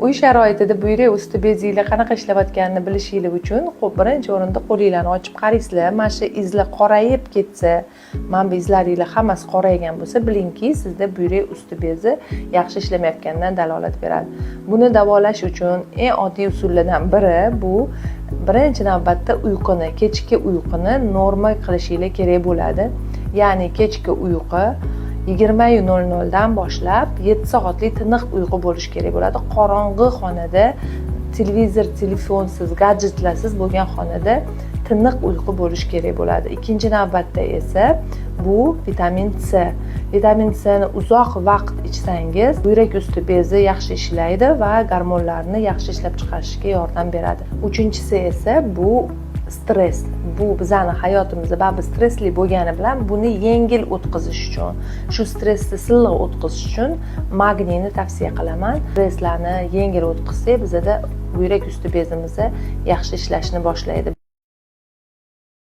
Uy sharoitida buyrak usti bezinglar qanaqa ishlayotganini bilishinglar uchun, birinchi o'rinda qo'linglarni ochib qaraysizlar. Mana shu izlar qorayib ketsa, mana bu izlaringlar hammasi qoraygan bo'lsa, bilingki, sizda buyrak usti bezi yaxshi ishlamayotganidan dalolat beradi. Buni davolash uchun eng oddiy usullardan biri bu birinchi navbatda uyquni, kechki uyquni normal qilishinglar kerak bo'ladi. Ya'ni kechki uyqu 20:00 dan boshlab 7 soatlik tiniq uyqu bo'lishi kerak bo'ladi. Qorong'i xonada, televizor, telefonsiz, gadjetlarsiz bo'lgan xonada tiniq uyqu bo'lishi kerak bo'ladi. Ikkinchi navbatda esa bu vitamin C. Vitamin C ni uzoq vaqt ichsangiz, buyrak usti bezi yaxshi ishlaydi va gormonlarni yaxshi ishlab chiqarishga yordam beradi. Uchinchisi esa bu stress. Bu bizani hayotimizda baribir stressli bo'lgani bilan buni yengil o'tkazish uchun, shu stressni silliq o'tkazish uchun magniyni tavsiya qilaman. Stresslarni yengil o'tkazsak, bizda buyrak usti bezimiz yaxshi ishlashni boshlaydi.